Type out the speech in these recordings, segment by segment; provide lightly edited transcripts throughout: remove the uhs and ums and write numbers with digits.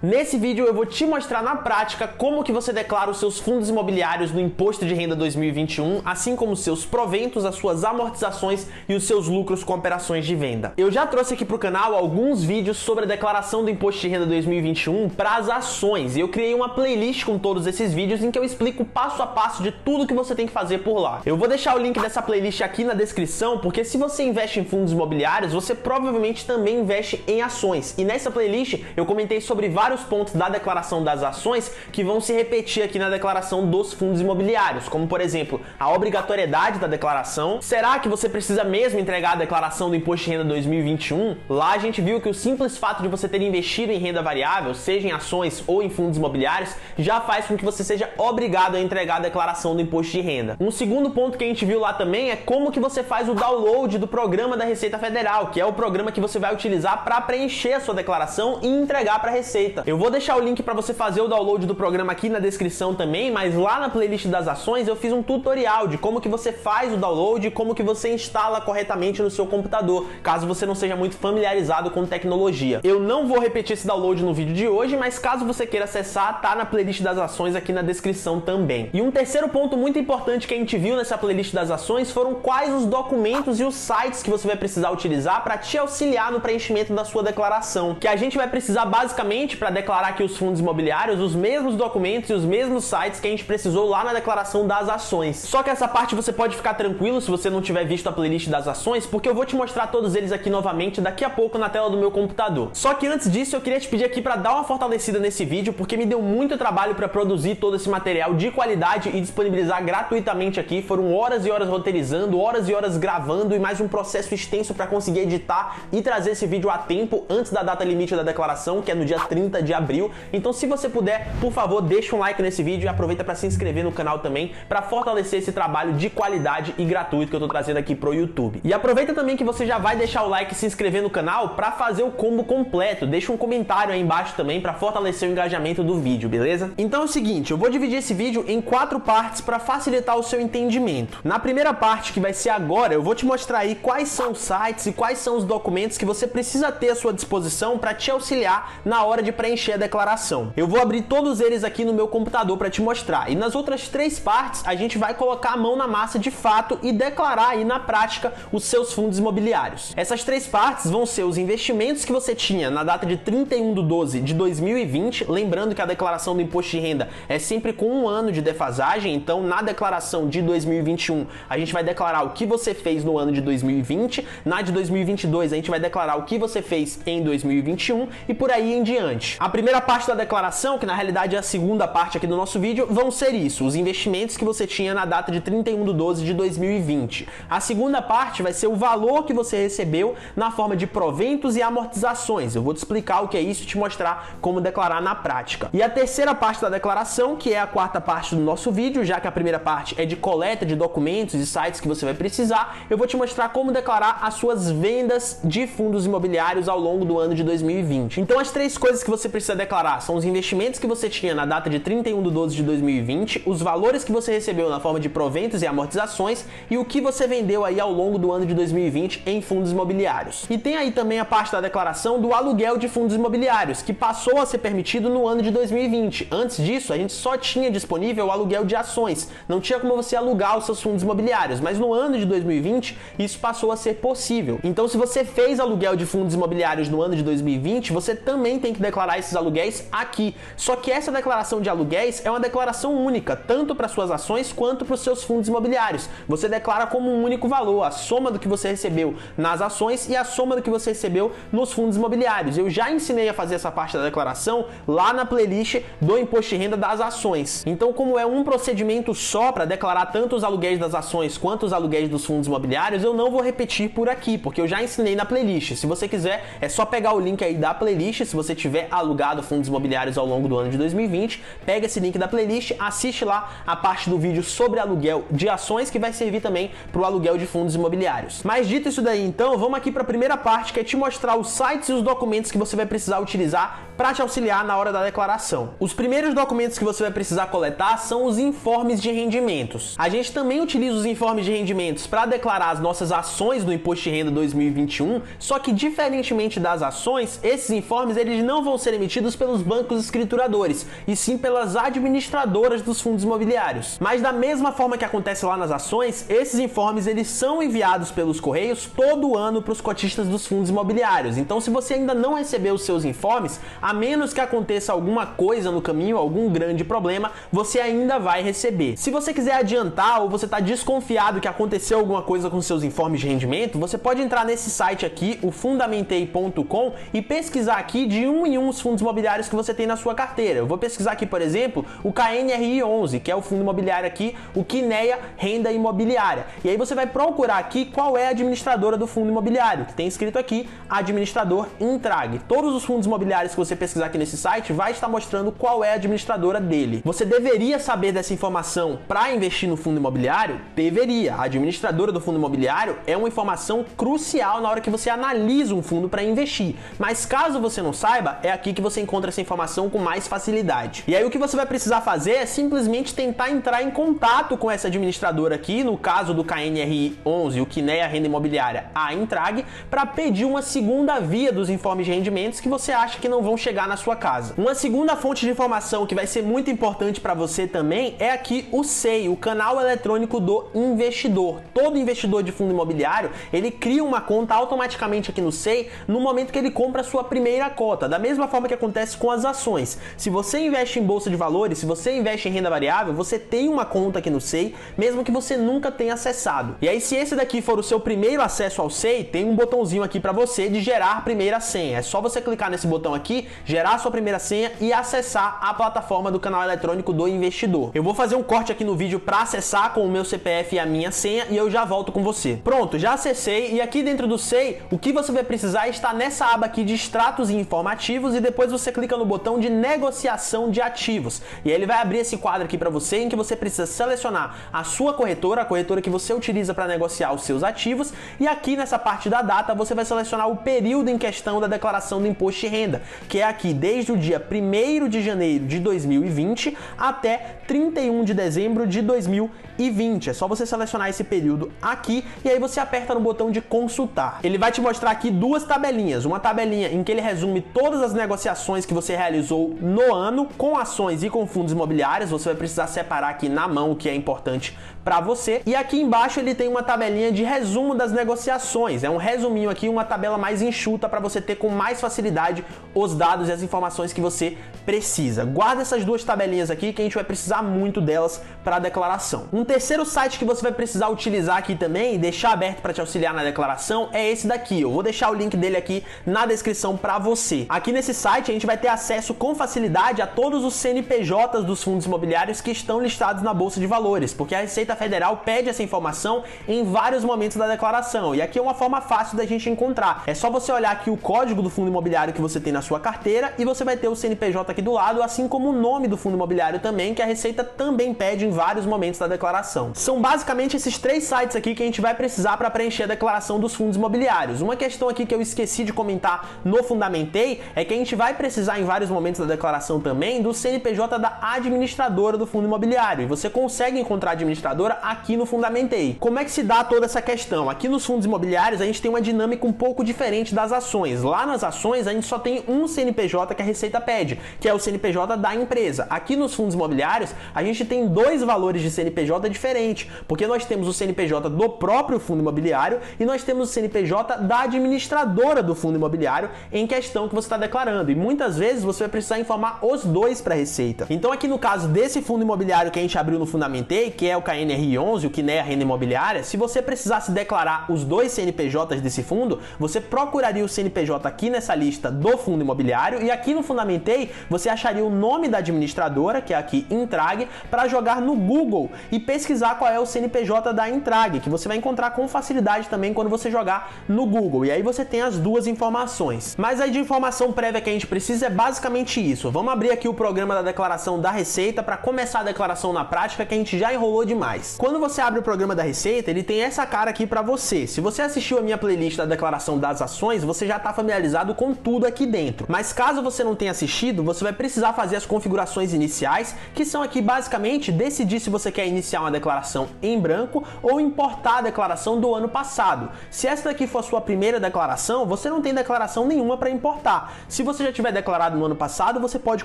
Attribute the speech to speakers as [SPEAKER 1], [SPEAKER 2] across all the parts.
[SPEAKER 1] Nesse vídeo eu vou te mostrar na prática como que você declara os seus fundos imobiliários no Imposto de Renda 2021, assim como os seus proventos, as suas amortizações e os seus lucros com operações de venda. Eu já trouxe aqui para o canal alguns vídeos sobre a declaração do Imposto de Renda 2021 para as ações e eu criei uma playlist com todos esses vídeos em que eu explico passo a passo de tudo que você tem que fazer por lá. Eu vou deixar o link dessa playlist aqui na descrição, porque se você investe em fundos imobiliários, você provavelmente também investe em ações. E nessa playlist eu comentei sobre vários pontos da declaração das ações que vão se repetir aqui na declaração dos fundos imobiliários, como por exemplo, a obrigatoriedade da declaração. Será que você precisa mesmo entregar a declaração do Imposto de Renda 2021? Lá a gente viu que o simples fato de você ter investido em renda variável, seja em ações ou em fundos imobiliários, já faz com que você seja obrigado a entregar a declaração do Imposto de Renda. Um segundo ponto que a gente viu lá também é como que você faz o download do programa da Receita Federal, que é o programa que você vai utilizar para preencher a sua declaração e entregar para a Receita. Eu vou deixar o link para você fazer o download do programa aqui na descrição também, mas lá na playlist das ações eu fiz um tutorial de como que você faz o download e como que você instala corretamente no seu computador, caso você não seja muito familiarizado com tecnologia. Eu não vou repetir esse download no vídeo de hoje, mas caso você queira acessar, tá na playlist das ações aqui na descrição também. E um terceiro ponto muito importante que a gente viu nessa playlist das ações foram quais os documentos e os sites que você vai precisar utilizar para te auxiliar no preenchimento da sua declaração, que a gente vai precisar basicamente para declarar aqui os fundos imobiliários, os mesmos documentos e os mesmos sites que a gente precisou lá na declaração das ações. Só que essa parte você pode ficar tranquilo se você não tiver visto a playlist das ações, porque eu vou te mostrar todos eles aqui novamente daqui a pouco na tela do meu computador. Só que antes disso eu queria te pedir aqui para dar uma fortalecida nesse vídeo, porque me deu muito trabalho para produzir todo esse material de qualidade e disponibilizar gratuitamente aqui. Foram horas e horas roteirizando, horas e horas gravando e mais um processo extenso para conseguir editar e trazer esse vídeo a tempo antes da data limite da declaração, que é no dia 30 de abril. Então se você puder, por favor, deixa um like nesse vídeo e aproveita para se inscrever no canal também, para fortalecer esse trabalho de qualidade e gratuito que eu tô trazendo aqui pro YouTube. E aproveita também que você já vai deixar o like e se inscrever no canal para fazer o combo completo. Deixa um comentário aí embaixo também para fortalecer o engajamento do vídeo, beleza? Então é o seguinte, eu vou dividir esse vídeo em 4 partes para facilitar o seu entendimento. Na primeira parte, que vai ser agora, eu vou te mostrar aí quais são os sites e quais são os documentos que você precisa ter à sua disposição para te auxiliar na hora de preencher a declaração. Eu vou abrir todos eles aqui no meu computador para te mostrar. E nas outras 3 partes, a gente vai colocar a mão na massa de fato e declarar aí na prática os seus fundos imobiliários. Essas 3 partes vão ser os investimentos que você tinha na data de 31/12 de 2020, lembrando que a declaração do Imposto de Renda é sempre com 1 ano de defasagem, então na declaração de 2021 a gente vai declarar o que você fez no ano de 2020, na de 2022 a gente vai declarar o que você fez em 2021 e por aí em diante. A primeira parte da declaração, que na realidade é a segunda parte aqui do nosso vídeo, vão ser isso, os investimentos que você tinha na data de 31/12 de 2020. A segunda parte vai ser o valor que você recebeu na forma de proventos e amortizações. Eu vou te explicar o que é isso e te mostrar como declarar na prática. E a terceira parte da declaração, que é a quarta parte do nosso vídeo, já que a primeira parte é de coleta de documentos e sites que você vai precisar, eu vou te mostrar como declarar as suas vendas de fundos imobiliários ao longo do ano de 2020. Então as 3 coisas que você precisa declarar são os investimentos que você tinha na data de 31/12 de 2020, os valores que você recebeu na forma de proventos e amortizações e o que você vendeu aí ao longo do ano de 2020 em fundos imobiliários. E tem aí também a parte da declaração do aluguel de fundos imobiliários, que passou a ser permitido no ano de 2020. Antes disso, a gente só tinha disponível o aluguel de ações, não tinha como você alugar os seus fundos imobiliários, mas no ano de 2020 isso passou a ser possível. Então se você fez aluguel de fundos imobiliários no ano de 2020, você também tem que declarar esses aluguéis aqui. Só que essa declaração de aluguéis é uma declaração única, tanto para suas ações quanto para os seus fundos imobiliários. Você declara como um único valor, a soma do que você recebeu nas ações e a soma do que você recebeu nos fundos imobiliários. Eu já ensinei a fazer essa parte da declaração lá na playlist do Imposto de Renda das Ações. Então, como é um procedimento só para declarar tanto os aluguéis das ações quanto os aluguéis dos fundos imobiliários, eu não vou repetir por aqui, porque eu já ensinei na playlist. Se você quiser, é só pegar o link aí da playlist, se você tiver alugado fundos imobiliários ao longo do ano de 2020, pega esse link da playlist, assiste lá a parte do vídeo sobre aluguel de ações, que vai servir também para o aluguel de fundos imobiliários. Mas dito isso daí, então, vamos aqui para a primeira parte, que é te mostrar os sites e os documentos que você vai precisar utilizar para te auxiliar na hora da declaração. Os primeiros documentos que você vai precisar coletar são os informes de rendimentos. A gente também utiliza os informes de rendimentos para declarar as nossas ações do Imposto de Renda 2021, só que diferentemente das ações, esses informes eles não vão ser emitidos pelos bancos escrituradores, e sim pelas administradoras dos fundos imobiliários. Mas da mesma forma que acontece lá nas ações, esses informes eles são enviados pelos correios todo ano para os cotistas dos fundos imobiliários. Então, se você ainda não recebeu os seus informes, a menos que aconteça alguma coisa no caminho, algum grande problema, você ainda vai receber. Se você quiser adiantar ou você está desconfiado que aconteceu alguma coisa com seus informes de rendimento, você pode entrar nesse site aqui, o fundamentei.com, e pesquisar aqui de um em um os fundos imobiliários que você tem na sua carteira. Eu vou pesquisar aqui, por exemplo, o KNRI 11, que é o fundo imobiliário aqui, o Kinea Renda Imobiliária. E aí você vai procurar aqui qual é a administradora do fundo imobiliário, que tem escrito aqui administrador Intrag. Todos os fundos imobiliários que você pesquisar aqui nesse site vai estar mostrando qual é a administradora dele. Você deveria saber dessa informação para investir no fundo imobiliário? Deveria. A administradora do fundo imobiliário é uma informação crucial na hora que você analisa um fundo para investir. Mas caso você não saiba, é aqui que você encontra essa informação com mais facilidade. E aí o que você vai precisar fazer é simplesmente tentar entrar em contato com essa administradora aqui, no caso do KNRI 11, o Kinea Renda Imobiliária, a Intrag, para pedir uma segunda via dos informes de rendimentos que você acha que não vão chegar na sua casa. Uma segunda fonte de informação que vai ser muito importante para você também é aqui o SEI, o canal eletrônico do investidor. Todo investidor de fundo imobiliário, ele cria uma conta automaticamente aqui no SEI no momento que ele compra a sua primeira cota, da mesma forma que acontece com as ações. Se você investe em bolsa de valores, se você investe em renda variável, você tem uma conta aqui no SEI, mesmo que você nunca tenha acessado. E aí, se esse daqui for o seu primeiro acesso ao SEI, tem um botãozinho aqui para você de gerar primeira senha. É só você clicar nesse botão aqui, gerar sua primeira senha e acessar a plataforma do canal eletrônico do investidor. Eu vou fazer um corte aqui no vídeo para acessar com o meu CPF e a minha senha e eu já volto com você. Pronto, já acessei, e aqui dentro do SEI, o que você vai precisar está nessa aba aqui de extratos e informativos, e depois você clica no botão de negociação de ativos. E aí ele vai abrir esse quadro aqui para você, em que você precisa selecionar a sua corretora, a corretora que você utiliza para negociar os seus ativos, e aqui nessa parte da data você vai selecionar o período em questão da declaração do imposto de renda, que é aqui desde o dia 1º de janeiro de 2020 até 31 de dezembro de 2020. É só você selecionar esse período aqui e aí você aperta no botão de consultar. Ele vai te mostrar aqui duas tabelinhas, uma tabelinha em que ele resume todas as negociações que você realizou no ano com ações e com fundos imobiliários. Você vai precisar separar aqui na mão o que é importante para você. E aqui embaixo ele tem uma tabelinha de resumo das negociações. É um resuminho aqui, uma tabela mais enxuta para você ter com mais facilidade os dados e as informações que você precisa. Guarda essas duas tabelinhas aqui que a gente vai precisar muito delas para a declaração. Um terceiro site que você vai precisar utilizar aqui também e deixar aberto para te auxiliar na declaração é esse daqui. Eu vou deixar o link dele aqui na descrição para você. Aqui nesse site a gente vai ter acesso com facilidade a todos os CNPJs dos fundos imobiliários que estão listados na Bolsa de Valores, porque a Receita Federal pede essa informação em vários momentos da declaração, e aqui é uma forma fácil da gente encontrar. É só você olhar aqui o código do fundo imobiliário que você tem na sua carteira e você vai ter o CNPJ aqui do lado, assim como o nome do fundo imobiliário também, que a Receita também pede em vários momentos da declaração. São basicamente esses três sites aqui que a gente vai precisar para preencher a declaração dos fundos imobiliários. Uma questão aqui que eu esqueci de comentar no Fundamentei é que a gente vai precisar em vários momentos da declaração também do CNPJ da administradora do fundo imobiliário, e você consegue encontrar a administradora aqui no Fundamentei. Como é que se dá toda essa questão? Aqui nos fundos imobiliários a gente tem uma dinâmica um pouco diferente das ações. Lá nas ações a gente só tem um CNPJ que a Receita pede, que é o CNPJ da empresa. Aqui nos fundos imobiliários a gente tem dois valores de CNPJ diferentes, porque nós temos o CNPJ do próprio fundo imobiliário e nós temos o CNPJ da administradora do fundo imobiliário em questão que você está declarando, e muitas vezes você vai precisar informar os dois para a Receita. Então aqui no caso desse fundo imobiliário que a gente abriu no Fundamentei, que é o KNRI 11, o Kinea Renda Imobiliária, se você precisasse declarar os dois CNPJs desse fundo, você procuraria o CNPJ aqui nessa lista do fundo imobiliário, e aqui no Fundamentei você acharia o nome da administradora, que é aqui Intrag, para jogar no Google e pesquisar qual é o CNPJ da Intrag, que você vai encontrar com facilidade também quando você jogar no Google, e aí você tem as duas informações. Mas aí de informação prévia que a gente precisa é basicamente isso. Vamos abrir aqui o programa da declaração da Receita para começar a declaração na prática, que a gente já enrolou demais. Quando você abre o programa da Receita, ele tem essa cara aqui para você. Se você assistiu a minha playlist da declaração das ações, você já está familiarizado com tudo aqui dentro. Mas Mas caso você não tenha assistido, você vai precisar fazer as configurações iniciais, que são aqui basicamente decidir se você quer iniciar uma declaração em branco ou importar a declaração do ano passado. Se essa daqui for a sua primeira declaração, você não tem declaração nenhuma para importar. Se você já tiver declarado no ano passado, você pode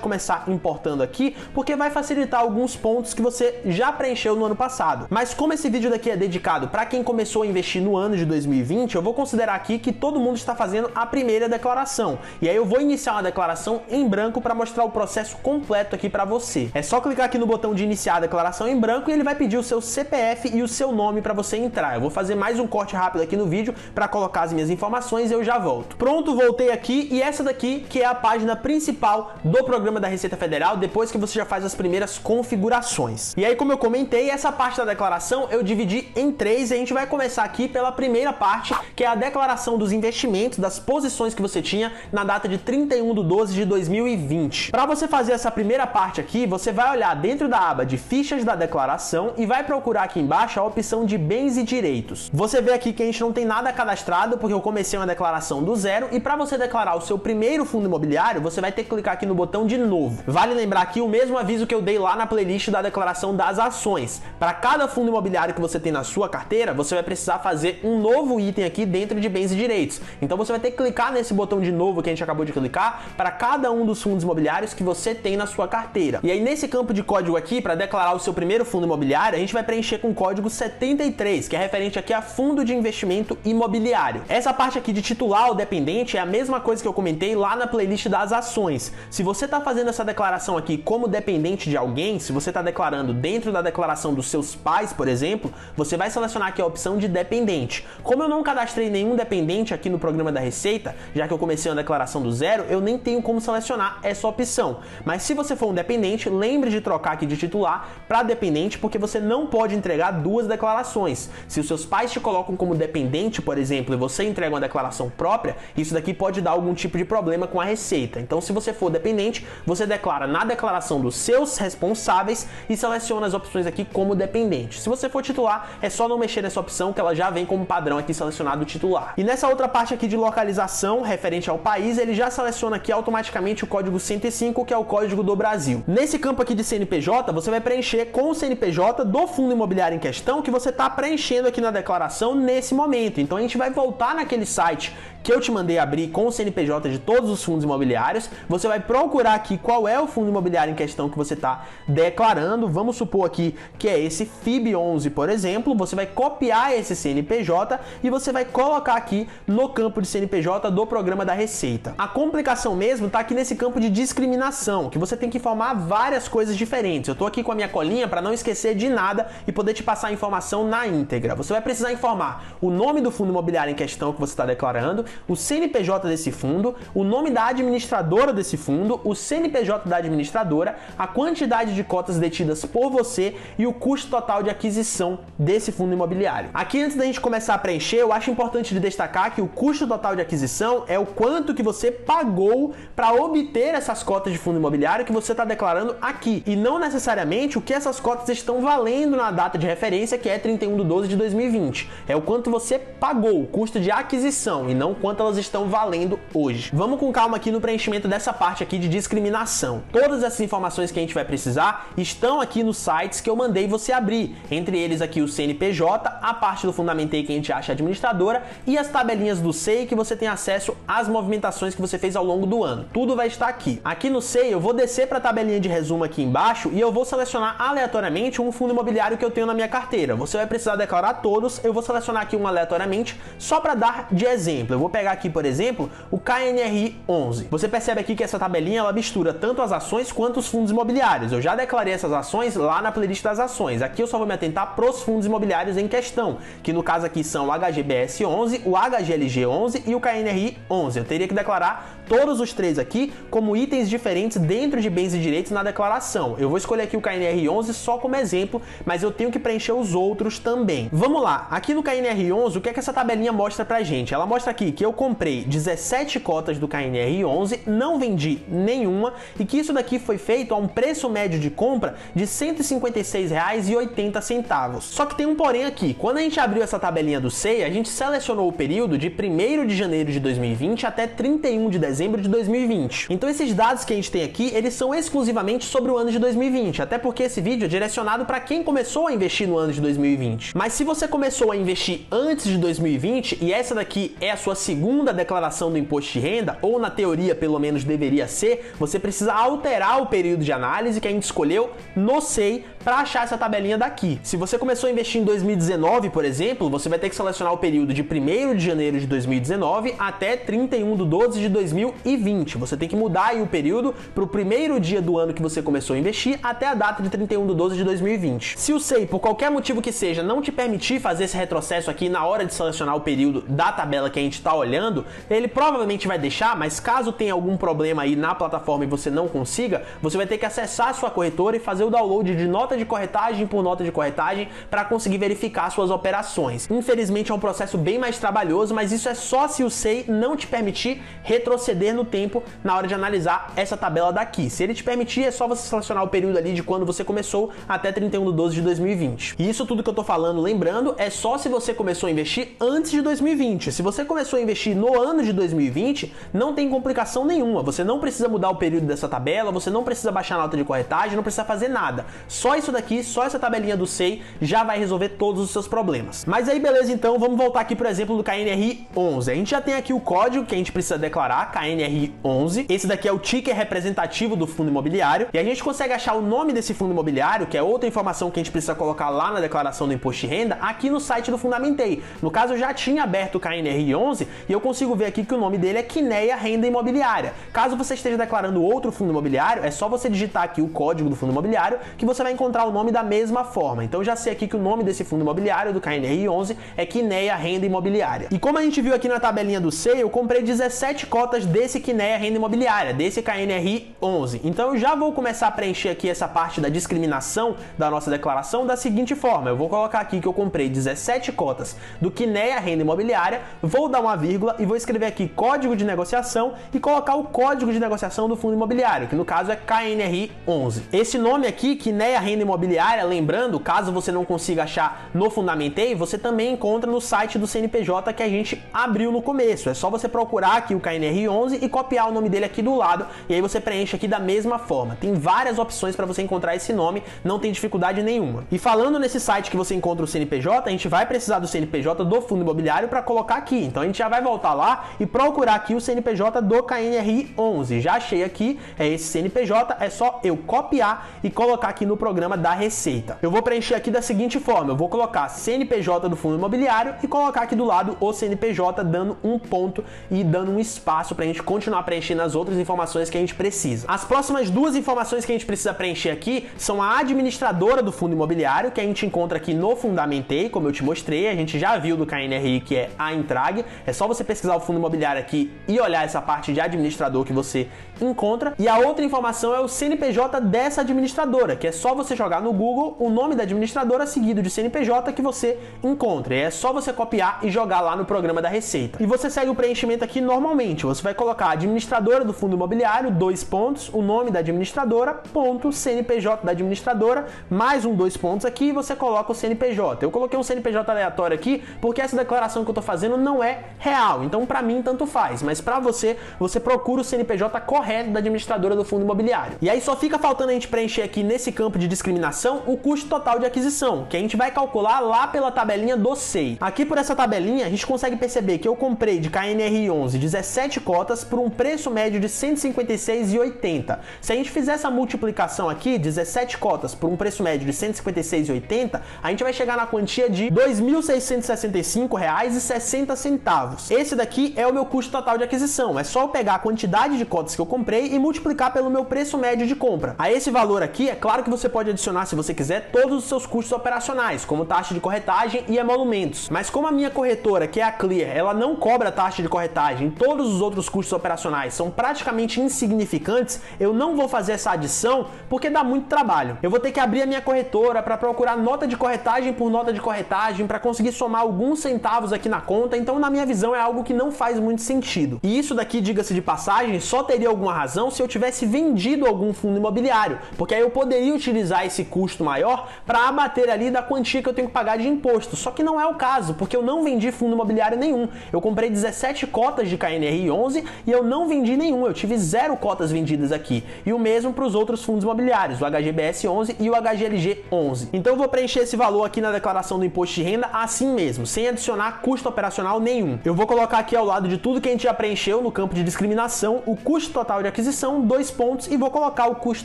[SPEAKER 1] começar importando aqui, porque vai facilitar alguns pontos que você já preencheu no ano passado. Mas como esse vídeo daqui é dedicado para quem começou a investir no ano de 2020, eu vou considerar aqui que todo mundo está fazendo a primeira declaração. E aí eu vou iniciar uma declaração em branco para mostrar o processo completo aqui para você. É só clicar aqui no botão de iniciar a declaração em branco e ele vai pedir o seu CPF e o seu nome para você entrar. Eu vou fazer mais um corte rápido aqui no vídeo para colocar as minhas informações e eu já volto. Pronto, voltei aqui e essa daqui que é a página principal do programa da Receita Federal, depois que você já faz as primeiras configurações. E aí, como eu comentei, essa parte da declaração eu dividi em três e a gente vai começar aqui pela primeira parte, que é a declaração dos investimentos, das posições que você tinha na data de 31/12/2020. Para você fazer essa primeira parte aqui, você vai olhar dentro da aba de fichas da declaração e vai procurar aqui embaixo a opção de bens e direitos. Você vê aqui que a gente não tem nada cadastrado porque eu comecei uma declaração do zero e para você declarar o seu primeiro fundo imobiliário, você vai ter que clicar aqui no botão de novo. Vale lembrar aqui o mesmo aviso que eu dei lá na playlist da declaração das ações. Para cada fundo imobiliário que você tem na sua carteira, você vai precisar fazer um novo item aqui dentro de bens e direitos. Então você vai ter que clicar nesse botão de novo que a gente acabou de clicar para cada um dos fundos imobiliários que você tem na sua carteira. E aí nesse campo de código aqui, para declarar o seu primeiro fundo imobiliário, a gente vai preencher com o código 73, que é referente aqui a fundo de investimento imobiliário. Essa parte aqui de titular ou dependente é a mesma coisa que eu comentei lá na playlist das ações. Se você está fazendo essa declaração aqui como dependente de alguém, se você está declarando dentro da declaração dos seus pais, por exemplo, você vai selecionar aqui a opção de dependente. Como eu não cadastrei nenhum dependente aqui no programa da Receita, já que eu comecei uma declaração do zero, eu nem tenho como selecionar essa opção. Mas se você for um dependente, lembre de trocar aqui de titular para dependente, porque você não pode entregar duas declarações. Se os seus pais te colocam como dependente, por exemplo, e você entrega uma declaração própria, isso daqui pode dar algum tipo de problema com a Receita. Então, se você for dependente, você declara na declaração dos seus responsáveis e seleciona as opções aqui como dependente. Se você for titular, é só não mexer nessa opção que ela já vem como padrão aqui selecionado titular. E nessa outra parte aqui de localização, referente ao país, ele já seleciona aqui automaticamente o código 105, que é o código do Brasil. Nesse campo aqui de CNPJ, você vai preencher com o CNPJ do fundo imobiliário em questão que você está preenchendo aqui na declaração nesse momento. Então a gente vai voltar naquele site que eu te mandei abrir com o CNPJ de todos os fundos imobiliários, você vai procurar aqui qual é o fundo imobiliário em questão que você está declarando. Vamos supor aqui que é esse FIB11, por exemplo. Você vai copiar esse CNPJ e você vai colocar aqui no campo de CNPJ do programa da Receita. A complicação mesmo está aqui nesse campo de discriminação, que você tem que informar várias coisas diferentes. Eu estou aqui com a minha colinha para não esquecer de nada e poder te passar a informação na íntegra. Você vai precisar informar o nome do fundo imobiliário em questão que você está declarando, o CNPJ desse fundo, o nome da administradora desse fundo, o CNPJ da administradora, a quantidade de cotas detidas por você e o custo total de aquisição desse fundo imobiliário. Aqui, antes da gente começar a preencher, eu acho importante de destacar que o custo total de aquisição é o quanto que você pagou para obter essas cotas de fundo imobiliário que você está declarando aqui, e não necessariamente o que essas cotas estão valendo na data de referência, que é 31/12/2020. É o quanto você pagou, o custo de aquisição, e não quanto elas estão valendo hoje. Vamos com calma aqui no preenchimento dessa parte aqui de discriminação. Todas essas informações que a gente vai precisar estão aqui nos sites que eu mandei você abrir. Entre eles aqui o CNPJ, a parte do Fundamentei que a gente acha administradora e as tabelinhas do SEI que você tem acesso às movimentações que você fez ao longo do ano. Tudo vai estar aqui. Aqui no SEI eu vou descer para a tabelinha de resumo aqui embaixo e eu vou selecionar aleatoriamente um fundo imobiliário que eu tenho na minha carteira. Você vai precisar declarar todos. Eu vou selecionar aqui um aleatoriamente só para dar de exemplo. Eu vou pegar aqui, por exemplo, o KNRI 11. Você percebe aqui que essa tabelinha ela mistura tanto as ações quanto os fundos imobiliários. Eu já declarei essas ações lá na playlist das ações. Aqui eu só vou me atentar para os fundos imobiliários em questão, que no caso aqui são o HGBS 11, o HGLG 11 e o KNRI 11. Eu teria que declarar todos os três aqui como itens diferentes dentro de bens e direitos na declaração. Eu vou escolher aqui o KNRI 11 só como exemplo, mas eu tenho que preencher os outros também. Vamos lá. Aqui no KNRI 11, o que é que essa tabelinha mostra pra gente? Ela mostra aqui que eu comprei 17 cotas do KNRI 11, não vendi nenhuma e que isso daqui foi feito a um preço médio de compra de R$ 156,80. Só que tem um porém aqui. Quando a gente abriu essa tabelinha do SEI, a gente selecionou o período de 1º de janeiro de 2020 até 31 de dezembro dezembro de 2020. Então esses dados que a gente tem aqui, eles são exclusivamente sobre o ano de 2020, até porque esse vídeo é direcionado para quem começou a investir no ano de 2020. Mas se você começou a investir antes de 2020 e essa daqui é a sua segunda declaração do imposto de renda, ou na teoria pelo menos deveria ser, você precisa alterar o período de análise que a gente escolheu no SEI para achar essa tabelinha daqui. Se você começou a investir em 2019, por exemplo, você vai ter que selecionar o período de 1º de janeiro de 2019 até 31 de 12 de 2020. Você tem que mudar aí o período para o primeiro dia do ano que você começou a investir até a data de 31 de 12 de 2020. Se o SEI, por qualquer motivo que seja, não te permitir fazer esse retrocesso aqui na hora de selecionar o período da tabela que a gente está olhando, ele provavelmente vai deixar, mas caso tenha algum problema aí na plataforma e você não consiga, você vai ter que acessar a sua corretora e fazer o download de nota de corretagem por nota de corretagem para conseguir verificar suas operações. Infelizmente é um processo bem mais trabalhoso, mas isso é só se o SEI não te permitir retroceder no tempo na hora de analisar essa tabela daqui. Se ele te permitir, é só você selecionar o período ali de quando você começou até 31 de 12 de 2020. E isso tudo que eu tô falando, lembrando, é só se você começou a investir antes de 2020. Se você começou a investir no ano de 2020, não tem complicação nenhuma. Você não precisa mudar o período dessa tabela, você não precisa baixar a nota de corretagem, não precisa fazer nada. Só isso daqui, só essa tabelinha do SEI já vai resolver todos os seus problemas. Mas aí beleza, então vamos voltar aqui pro exemplo do KNRI 11. A gente já tem aqui o código que a gente precisa declarar, KNRI 11. Esse daqui é o ticker representativo do fundo imobiliário e a gente consegue achar o nome desse fundo imobiliário, que é outra informação que a gente precisa colocar lá na declaração do imposto de renda, aqui no site do Fundamentei. No caso, eu já tinha aberto o KNRI 11 e eu consigo ver aqui que o nome dele é Quineia Renda Imobiliária. Caso você esteja declarando outro fundo imobiliário, é só você digitar aqui o código do fundo imobiliário que você vai encontrar o nome da mesma forma. Então eu já sei aqui que o nome desse fundo imobiliário do KNRI 11 é Quineia Renda Imobiliária. E como a gente viu aqui na tabelinha do SEI, eu comprei 17 cotas desse Quineia Renda Imobiliária, desse KNRI 11. Então eu já vou começar a preencher aqui essa parte da discriminação da nossa declaração da seguinte forma. Eu vou colocar aqui que eu comprei 17 cotas do Quineia Renda Imobiliária, vou dar uma vírgula e vou escrever aqui código de negociação e colocar o código de negociação do fundo imobiliário, que no caso é KNRI 11. Esse nome aqui, Quineia Renda Imobiliária, lembrando, caso você não consiga achar no Fundamentei, você também encontra no site do CNPJ que a gente abriu no começo. É só você procurar aqui o KNRI 11 e copiar o nome dele aqui do lado, e aí você preenche aqui da mesma forma. Tem várias opções para você encontrar esse nome, não tem dificuldade nenhuma. E falando nesse site que você encontra o CNPJ, a gente vai precisar do CNPJ do fundo imobiliário para colocar aqui. Então a gente já vai voltar lá e procurar aqui o CNPJ do KNRI 11. Já achei aqui, é esse CNPJ, é só eu copiar e colocar aqui no programa da Receita. Eu vou preencher aqui da seguinte forma, eu vou colocar CNPJ do fundo imobiliário e colocar aqui do lado o CNPJ, dando um ponto e dando um espaço para a gente continuar preenchendo as outras informações que a gente precisa. As próximas duas informações que a gente precisa preencher aqui são a administradora do fundo imobiliário, que a gente encontra aqui no Fundamentei, como eu te mostrei, a gente já viu do KNRI, que é a Intrag. É só você pesquisar o fundo imobiliário aqui e olhar essa parte de administrador que você encontra. E a outra informação é o CNPJ dessa administradora, que é só você jogar no Google o nome da administradora seguido de CNPJ que você encontra. E é só você copiar e jogar lá no programa da Receita. E você segue o preenchimento aqui normalmente. Você vai colocar administradora do fundo imobiliário, 2 pontos, o nome da administradora, ponto, CNPJ da administradora, mais 2 pontos aqui e você coloca o CNPJ. Eu coloquei um CNPJ aleatório aqui porque essa declaração que eu tô fazendo não é real. Então, para mim, tanto faz. Mas para você, você procura o CNPJ correto da administradora do fundo imobiliário. E aí só fica faltando a gente preencher aqui nesse campo de discriminação o custo total de aquisição, que a gente vai calcular lá pela tabelinha do SEI. Aqui por essa tabelinha, a gente consegue perceber que eu comprei de KNRI 11 17 cotas por um preço médio de R$ 156,80. Se a gente fizer essa multiplicação aqui, 17 cotas por um preço médio de R$ 156,80, a gente vai chegar na quantia de R$ 2.665,60. Esse daqui é o meu custo total de aquisição. É só eu pegar a quantidade de cotas que eu comprei e multiplicar pelo meu preço médio de compra. A esse valor aqui, é claro que você pode adicionar, se você quiser, todos os seus custos operacionais, como taxa de corretagem e emolumentos. Mas como a minha corretora, que é a Clear, ela não cobra taxa de corretagem, todos os outros custos operacionais são praticamente insignificantes, eu não vou fazer essa adição porque dá muito trabalho. Eu vou ter que abrir a minha corretora para procurar nota de corretagem por nota de corretagem, para conseguir somar alguns centavos aqui na conta, então na minha visão é algo que não faz muito sentido. E isso daqui, diga-se de passagem, só teria alguma razão se eu tivesse vendido algum fundo imobiliário, porque aí eu poderia utilizar esse custo maior para abater ali da quantia que eu tenho que pagar de imposto. Só que não é o caso, porque eu não vendi fundo imobiliário nenhum. Eu comprei 17 cotas de KNRI 11 11 e eu não vendi nenhum, eu tive 0 cotas vendidas aqui. E o mesmo para os outros fundos imobiliários, o HGBS 11 e o HGLG 11. Então eu vou preencher esse valor aqui na declaração do imposto de renda assim mesmo, sem adicionar custo operacional nenhum. Eu vou colocar aqui ao lado de tudo que a gente já preencheu no campo de discriminação, o custo total de aquisição, 2 pontos, e vou colocar o custo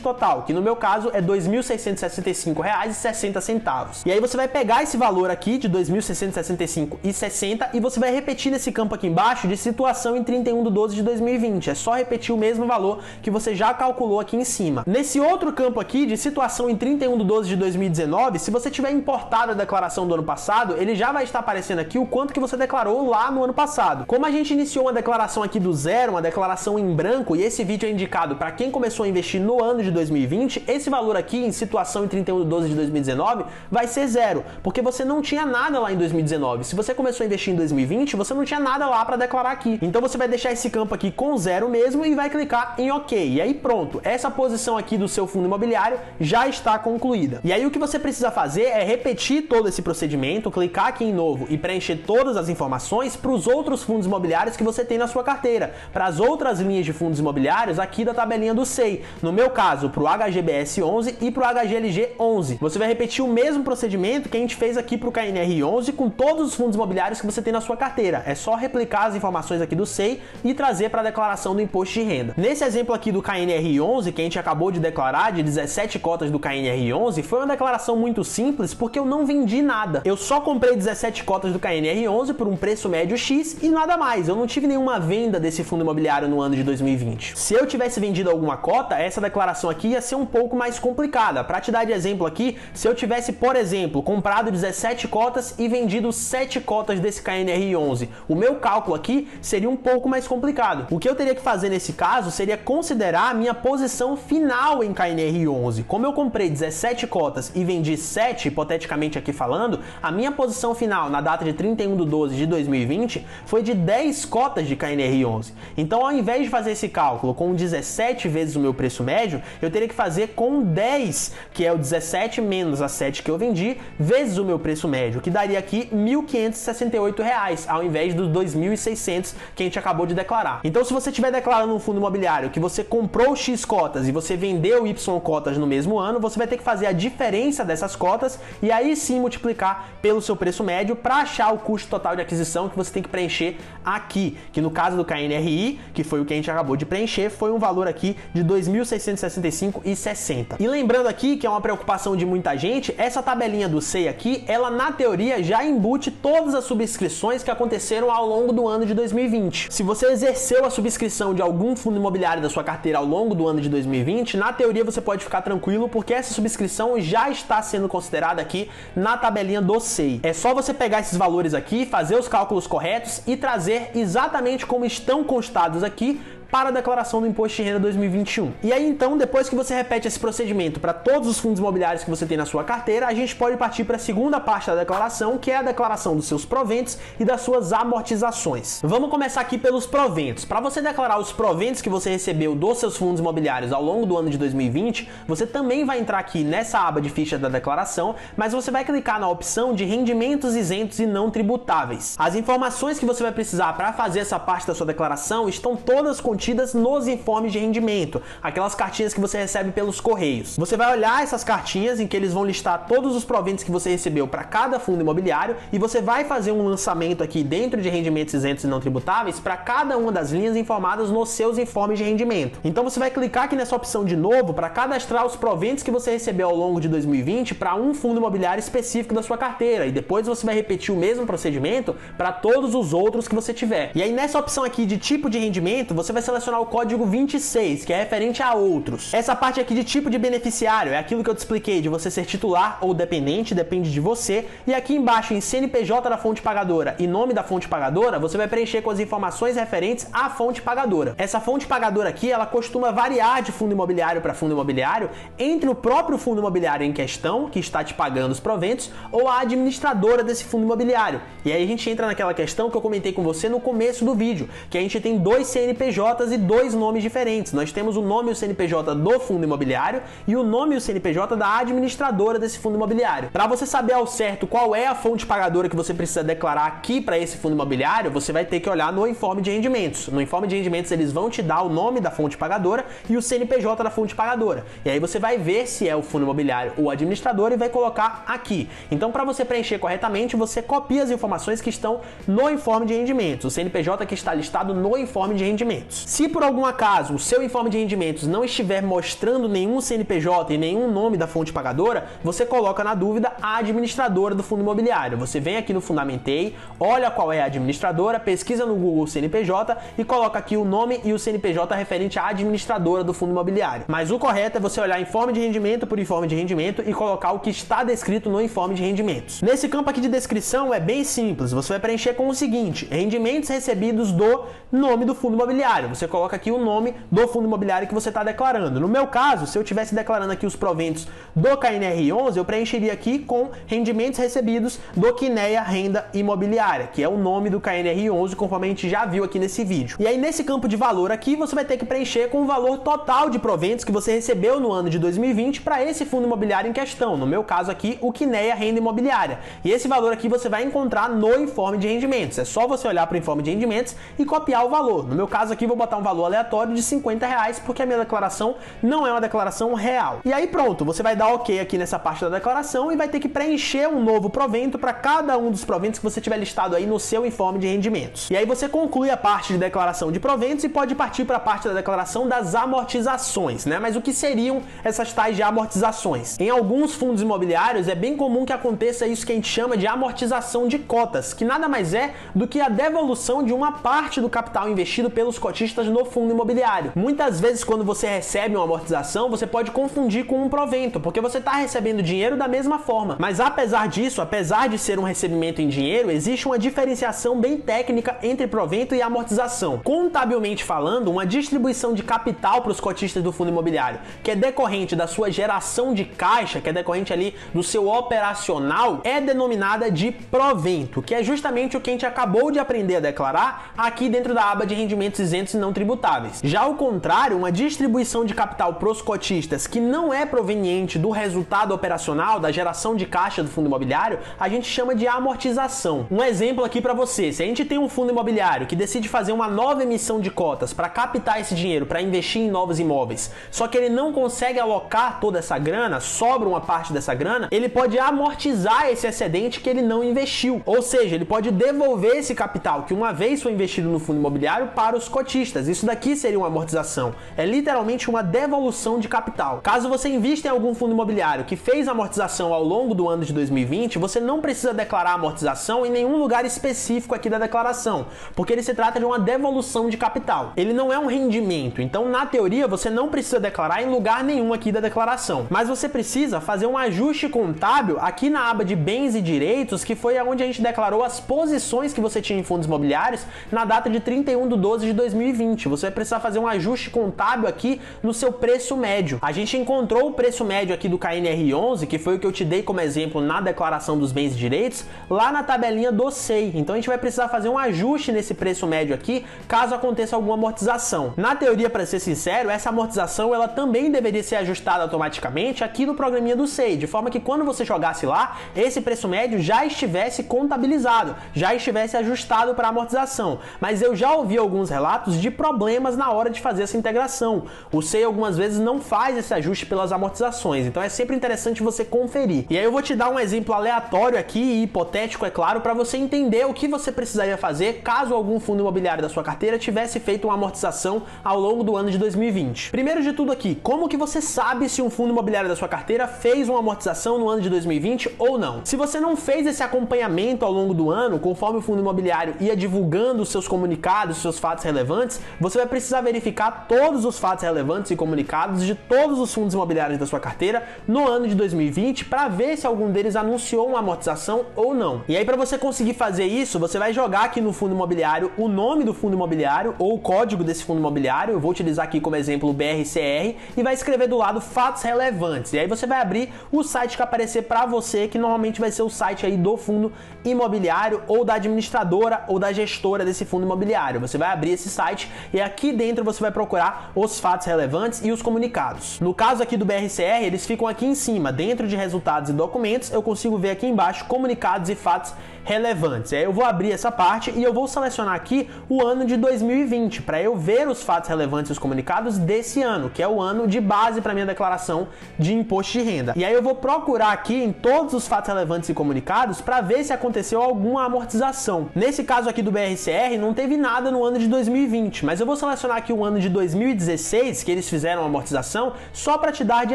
[SPEAKER 1] total, que no meu caso é R$ 2.665,60. E aí você vai pegar esse valor aqui de R$ 2.665,60 e você vai repetir nesse campo aqui embaixo de situação em 31/12 de 2020. É só repetir o mesmo valor que você já calculou aqui em cima. Nesse outro campo aqui de situação em 31/12 de 2019, se você tiver importado a declaração do ano passado, ele já vai estar aparecendo aqui o quanto que você declarou lá no ano passado. Como a gente iniciou uma declaração aqui do zero, uma declaração em branco, e esse vídeo é indicado para quem começou a investir no ano de 2020, esse valor aqui em situação em 31/12 de 2019 vai ser zero, porque você não tinha nada lá em 2019. Se você começou a investir em 2020, você não tinha nada lá para declarar aqui. Então você vai deixar esse campo aqui com zero mesmo e vai clicar em OK. E aí pronto, essa posição aqui do seu fundo imobiliário já está concluída. E aí o que você precisa fazer é repetir todo esse procedimento, clicar aqui em novo e preencher todas as informações para os outros fundos imobiliários que você tem na sua carteira, para as outras linhas de fundos imobiliários aqui da tabelinha do SEI. No meu caso, para o HGBS 11 e para o HGLG 11. Você vai repetir o mesmo procedimento que a gente fez aqui para o KNR 11 com todos os fundos imobiliários que você tem na sua carteira. É só replicar as informações aqui do SEI e trazer para a declaração do imposto de renda. Nesse exemplo aqui do KNR 11, que a gente acabou de declarar, de 17 cotas do KNR 11, foi uma declaração muito simples porque eu não vendi nada. Eu só comprei 17 cotas do KNR 11 por um preço médio X e nada mais. Eu não tive nenhuma venda desse fundo imobiliário no ano de 2020. Se eu tivesse vendido alguma cota, essa declaração aqui ia ser um pouco mais complicada. Para te dar de exemplo aqui, se eu tivesse, por exemplo, comprado 17 cotas e vendido 7 cotas desse KNR 11, o meu cálculo aqui seria um pouco mais complicado. O que eu teria que fazer nesse caso seria considerar a minha posição final em KNR 11. Como eu comprei 17 cotas e vendi 7, hipoteticamente aqui falando, a minha posição final na data de 31/12 de 2020 foi de 10 cotas de KNR 11. Então, ao invés de fazer esse cálculo com 17 vezes o meu preço médio, eu teria que fazer com 10, que é o 17 menos a 7 que eu vendi, vezes o meu preço médio, que daria aqui R$ 1.568, ao invés dos 2.600 que a gente acabou de declarar. Então, se você estiver declarando um fundo imobiliário que você comprou X cotas e você vendeu Y cotas no mesmo ano, você vai ter que fazer a diferença dessas cotas e aí sim multiplicar pelo seu preço médio para achar o custo total de aquisição que você tem que preencher aqui, que no caso do KNRI, que foi o que a gente acabou de preencher, foi um valor aqui de R$ 2.665,60. E lembrando aqui que é uma preocupação de muita gente, essa tabelinha do SEI aqui, ela na teoria já embute todas as subscrições que aconteceram ao longo do ano de 2020. Se você exerceu a subscrição de algum fundo imobiliário da sua carteira ao longo do ano de 2020, na teoria você pode ficar tranquilo porque essa subscrição já está sendo considerada aqui na tabelinha do SEI. É só você pegar esses valores aqui, fazer os cálculos corretos e trazer exatamente como estão constados aqui para a declaração do Imposto de Renda 2021. E aí então, depois que você repete esse procedimento para todos os fundos imobiliários que você tem na sua carteira, a gente pode partir para a segunda parte da declaração, que é a declaração dos seus proventos e das suas amortizações. Vamos começar aqui pelos proventos. Para você declarar os proventos que você recebeu dos seus fundos imobiliários ao longo do ano de 2020, você também vai entrar aqui nessa aba de ficha da declaração, mas você vai clicar na opção de rendimentos isentos e não tributáveis. As informações que você vai precisar para fazer essa parte da sua declaração estão todas contidas nos informes de rendimento, aquelas cartinhas que você recebe pelos correios. Você vai olhar essas cartinhas em que eles vão listar todos os proventos que você recebeu para cada fundo imobiliário e você vai fazer um lançamento aqui dentro de rendimentos isentos e não tributáveis para cada uma das linhas informadas nos seus informes de rendimento. Então você vai clicar aqui nessa opção de novo para cadastrar os proventos que você recebeu ao longo de 2020 para um fundo imobiliário específico da sua carteira e depois você vai repetir o mesmo procedimento para todos os outros que você tiver. E aí nessa opção aqui de tipo de rendimento, você vai selecionar o código 26, que é referente a outros. Essa parte aqui de tipo de beneficiário é aquilo que eu te expliquei, de você ser titular ou dependente, depende de você. E aqui embaixo em CNPJ da fonte pagadora e nome da fonte pagadora, você vai preencher com as informações referentes à fonte pagadora. Essa fonte pagadora aqui, ela costuma variar de fundo imobiliário para fundo imobiliário entre o próprio fundo imobiliário em questão, que está te pagando os proventos, ou a administradora desse fundo imobiliário. E aí a gente entra naquela questão que eu comentei com você no começo do vídeo, que a gente tem dois CNPJs CNPJs e 2 nomes diferentes. Nós temos o nome e o CNPJ do fundo imobiliário e o nome e o CNPJ da administradora desse fundo imobiliário. Para você saber ao certo qual é a fonte pagadora que você precisa declarar aqui para esse fundo imobiliário, você vai ter que olhar no informe de rendimentos. No informe de rendimentos eles vão te dar o nome da fonte pagadora e o CNPJ da fonte pagadora. E aí você vai ver se é o fundo imobiliário ou administrador e vai colocar aqui. Então, para você preencher corretamente, você copia as informações que estão no informe de rendimentos, o CNPJ que está listado no informe de rendimentos. Se por algum acaso o seu informe de rendimentos não estiver mostrando nenhum CNPJ e nenhum nome da fonte pagadora, você coloca na dúvida a administradora do fundo imobiliário. Você vem aqui no Fundamentei, olha qual é a administradora, pesquisa no Google CNPJ e coloca aqui o nome e o CNPJ referente à administradora do fundo imobiliário. Mas o correto é você olhar informe de rendimento por informe de rendimento e colocar o que está descrito no informe de rendimentos. Nesse campo aqui de descrição é bem simples, você vai preencher com o seguinte: rendimentos recebidos do nome do fundo imobiliário. Você coloca aqui o nome do fundo imobiliário que você está declarando. No meu caso, se eu estivesse declarando aqui os proventos do KNR11, eu preencheria aqui com rendimentos recebidos do Quineia Renda Imobiliária, que é o nome do KNR11, conforme a gente já viu aqui nesse vídeo. E aí nesse campo de valor aqui, você vai ter que preencher com o valor total de proventos que você recebeu no ano de 2020 para esse fundo imobiliário em questão. No meu caso aqui, o Quineia Renda Imobiliária. E esse valor aqui você vai encontrar no informe de rendimentos. É só você olhar para o informe de rendimentos e copiar o valor. No meu caso aqui, vou botar um valor aleatório de R$50, porque a minha declaração não é uma declaração real. E aí pronto, você vai dar OK aqui nessa parte da declaração e vai ter que preencher um novo provento para cada um dos proventos que você tiver listado aí no seu informe de rendimentos. E aí você conclui a parte de declaração de proventos e pode partir para a parte da declaração das amortizações, né? Mas o que seriam essas tais de amortizações? Em alguns fundos imobiliários é bem comum que aconteça isso que a gente chama de amortização de cotas, que nada mais é do que a devolução de uma parte do capital investido pelos cotistas no fundo imobiliário. Muitas vezes quando você recebe uma amortização, você pode confundir com um provento, porque você está recebendo dinheiro da mesma forma. Mas apesar disso, apesar de ser um recebimento em dinheiro, existe uma diferenciação bem técnica entre provento e amortização. Contabilmente falando, uma distribuição de capital para os cotistas do fundo imobiliário, que é decorrente da sua geração de caixa, que é decorrente ali do seu operacional, é denominada de provento, que é justamente o que a gente acabou de aprender a declarar aqui dentro da aba de rendimentos isentos e não tributáveis. Já ao contrário, uma distribuição de capital para os cotistas que não é proveniente do resultado operacional, da geração de caixa do fundo imobiliário, a gente chama de amortização. Um exemplo aqui para você: se a gente tem um fundo imobiliário que decide fazer uma nova emissão de cotas para captar esse dinheiro, para investir em novos imóveis, só que ele não consegue alocar toda essa grana, sobra uma parte dessa grana, ele pode amortizar esse excedente que ele não investiu. Ou seja, ele pode devolver esse capital que uma vez foi investido no fundo imobiliário para os cotistas. Isso daqui seria uma amortização. É literalmente uma devolução de capital. Caso você invista em algum fundo imobiliário que fez amortização ao longo do ano de 2020, você não precisa declarar amortização em nenhum lugar específico aqui da declaração, porque ele se trata de uma devolução de capital. Ele não é um rendimento, então na teoria você não precisa declarar em lugar nenhum aqui da declaração. Mas você precisa fazer um ajuste contábil aqui na aba de bens e direitos, que foi onde a gente declarou as posições que você tinha em fundos imobiliários na data de 31/12/2020. Você vai precisar fazer um ajuste contábil aqui no seu preço médio. A gente encontrou o preço médio aqui do KNR11, que foi o que eu te dei como exemplo na declaração dos bens e direitos, lá na tabelinha do SEI. Então a gente vai precisar fazer um ajuste nesse preço médio aqui, caso aconteça alguma amortização. Na teoria, para ser sincero, essa amortização ela também deveria ser ajustada automaticamente aqui no programinha do SEI, de forma que quando você jogasse lá, esse preço médio já estivesse contabilizado, já estivesse ajustado para amortização. Mas eu já ouvi alguns relatos de problemas na hora de fazer essa integração. O SEI algumas vezes não faz esse ajuste pelas amortizações, então é sempre interessante você conferir. E aí eu vou te dar um exemplo aleatório aqui, e hipotético, é claro, para você entender o que você precisaria fazer caso algum fundo imobiliário da sua carteira tivesse feito uma amortização ao longo do ano de 2020. Primeiro de tudo aqui, como que você sabe se um fundo imobiliário da sua carteira fez uma amortização no ano de 2020 ou não? Se você não fez esse acompanhamento ao longo do ano, conforme o fundo imobiliário ia divulgando os seus comunicados, os seus fatos relevantes, você vai precisar verificar todos os fatos relevantes e comunicados de todos os fundos imobiliários da sua carteira no ano de 2020 para ver se algum deles anunciou uma amortização ou não. E aí, para você conseguir fazer isso, você vai jogar aqui no fundo imobiliário o nome do fundo imobiliário ou o código desse fundo imobiliário. Eu vou utilizar aqui como exemplo o BRCR e vai escrever do lado fatos relevantes. E aí você vai abrir o site que aparecer para você, que normalmente vai ser o site aí do fundo imobiliário ou da administradora ou da gestora desse fundo imobiliário. Você vai abrir esse site site e aqui dentro você vai procurar os fatos relevantes e os comunicados. No caso aqui do BRCR, eles ficam aqui em cima, dentro de resultados e documentos, eu consigo ver aqui embaixo comunicados e fatos relevantes. Aí eu vou abrir essa parte e eu vou selecionar aqui o ano de 2020, para eu ver os fatos relevantes e os comunicados desse ano, que é o ano de base para minha declaração de imposto de renda. E aí eu vou procurar aqui em todos os fatos relevantes e comunicados para ver se aconteceu alguma amortização. Nesse caso aqui do BRCR, não teve nada no ano de 2020, mas eu vou selecionar aqui o ano de 2016, que eles fizeram a amortização, só para te dar de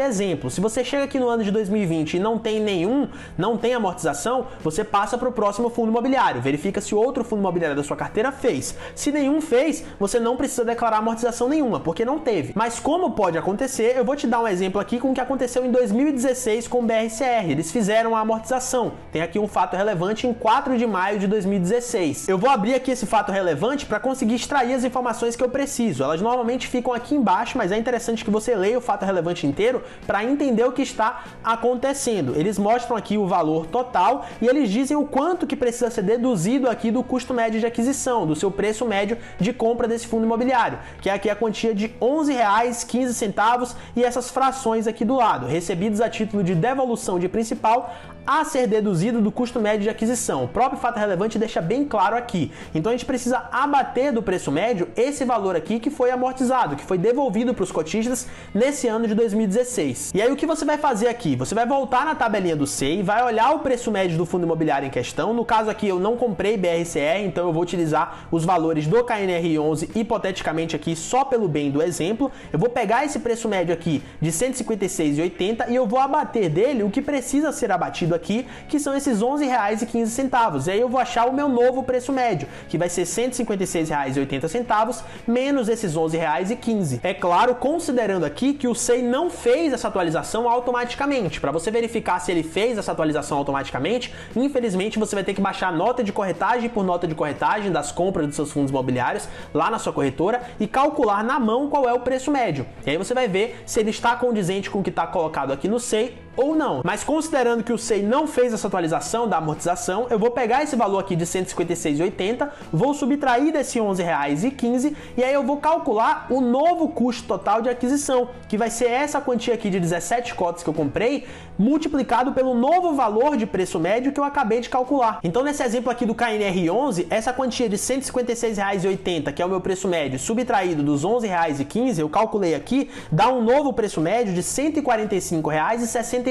[SPEAKER 1] exemplo. Se você chega aqui no ano de 2020 e não tem amortização, você passa para o próximo fundo imobiliário, verifica se outro fundo imobiliário da sua carteira fez. Se nenhum fez, você não precisa declarar amortização nenhuma, porque não teve. Mas como pode acontecer, eu vou te dar um exemplo aqui com o que aconteceu em 2016 com o BRCR. Eles fizeram a amortização. Tem aqui um fato relevante em 4 de maio de 2016. Eu vou abrir aqui esse fato relevante para conseguir extrair as informações que eu preciso. Elas normalmente ficam aqui embaixo, mas é interessante que você leia o fato relevante inteiro para entender o que está acontecendo. Eles mostram aqui o valor total e eles dizem o quanto que precisa ser deduzido aqui do custo médio de aquisição, do seu preço médio de compra desse fundo imobiliário, que é aqui a quantia de R$ 11,15 e essas frações aqui do lado, recebidos a título de devolução de principal a ser deduzido do custo médio de aquisição. O próprio fato relevante deixa bem claro aqui. Então a gente precisa abater do preço médio esse valor aqui que foi amortizado, que foi devolvido para os cotistas nesse ano de 2016. E aí o que você vai fazer aqui? Você vai voltar na tabelinha do SEI, vai olhar o preço médio do fundo imobiliário em questão. No caso aqui eu não comprei BRCR, então eu vou utilizar os valores do KNR11 hipoteticamente aqui só pelo bem do exemplo. Eu vou pegar esse preço médio aqui de R$ 156,80 e eu vou abater dele o que precisa ser abatido aqui, que são esses R$ 11,15. E aí eu vou achar o meu novo preço médio, que vai ser R$ 156,80 menos esses R$ 11,15. É claro, considerando aqui que o SEI não fez essa atualização automaticamente. Para você verificar se ele fez essa atualização automaticamente, infelizmente você vai ter que baixar nota de corretagem por nota de corretagem das compras dos seus fundos imobiliários lá na sua corretora e calcular na mão qual é o preço médio. E aí você vai ver se ele está condizente com o que está colocado aqui no SEI ou não. Mas considerando que o SEI não fez essa atualização da amortização, eu vou pegar esse valor aqui de R$ 156,80, vou subtrair desse R$ 11,15 e aí eu vou calcular o novo custo total de aquisição, que vai ser essa quantia aqui de 17 cotas que eu comprei, multiplicado pelo novo valor de preço médio que eu acabei de calcular. Então nesse exemplo aqui do KNR11, essa quantia de R$ 156,80, que é o meu preço médio, subtraído dos R$ 11,15, eu calculei aqui, dá um novo preço médio de R$ 145,65.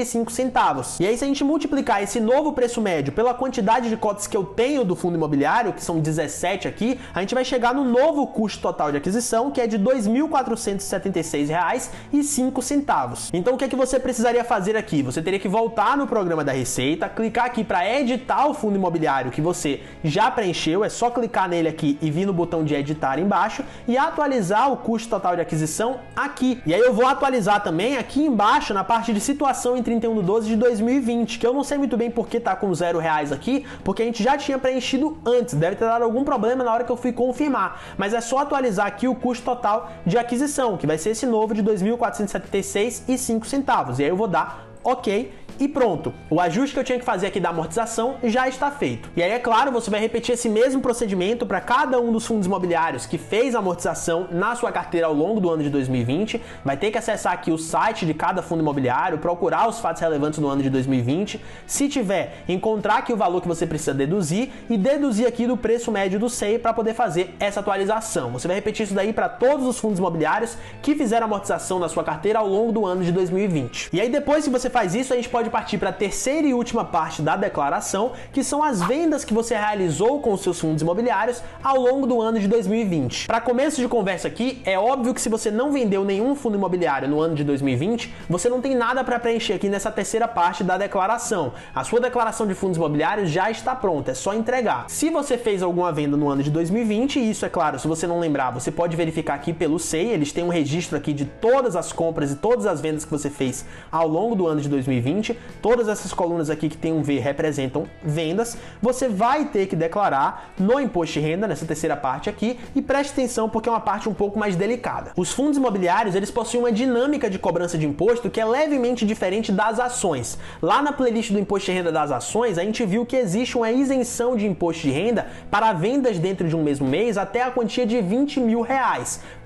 [SPEAKER 1] E aí se a gente multiplicar esse novo preço médio pela quantidade de cotas que eu tenho do fundo imobiliário, que são 17 aqui, a gente vai chegar no novo custo total de aquisição, que é de R$ 2.476,05. Então o que é que você precisaria fazer aqui? Você teria que voltar no programa da Receita, clicar aqui para editar o fundo imobiliário que você já preencheu, é só clicar nele aqui e vir no botão de editar embaixo e atualizar o custo total de aquisição aqui. E aí eu vou atualizar também aqui embaixo na parte de situação em 31/12 de 2020, que eu não sei muito bem porque tá com R$0 aqui, porque a gente já tinha preenchido antes, deve ter dado algum problema na hora que eu fui confirmar, mas é só atualizar aqui o custo total de aquisição, que vai ser esse novo de R$ 2.476,05, e aí eu vou dar OK e pronto. O ajuste que eu tinha que fazer aqui da amortização já está feito. E aí, é claro, você vai repetir esse mesmo procedimento para cada um dos fundos imobiliários que fez a amortização na sua carteira ao longo do ano de 2020. Vai ter que acessar aqui o site de cada fundo imobiliário, procurar os fatos relevantes do ano de 2020. Se tiver, encontrar aqui o valor que você precisa deduzir e deduzir aqui do preço médio do SEI para poder fazer essa atualização. Você vai repetir isso daí para todos os fundos imobiliários que fizeram amortização na sua carteira ao longo do ano de 2020. E aí, depois que você faz isso, a gente pode partir para a terceira e última parte da declaração, que são as vendas que você realizou com os seus fundos imobiliários ao longo do ano de 2020. Para começo de conversa aqui, é óbvio que se você não vendeu nenhum fundo imobiliário no ano de 2020, você não tem nada para preencher aqui nessa terceira parte da declaração. A sua declaração de fundos imobiliários já está pronta, é só entregar. Se você fez alguma venda no ano de 2020, e isso é claro, se você não lembrar, você pode verificar aqui pelo SEI, eles têm um registro aqui de todas as compras e todas as vendas que você fez ao longo do ano de de 2020, todas essas colunas aqui que tem um V representam vendas, você vai ter que declarar no imposto de renda, nessa terceira parte aqui, e preste atenção porque é uma parte um pouco mais delicada. Os fundos imobiliários, eles possuem uma dinâmica de cobrança de imposto que é levemente diferente das ações. Lá na playlist do imposto de renda das ações, a gente viu que existe uma isenção de imposto de renda para vendas dentro de um mesmo mês até a quantia de R$20 mil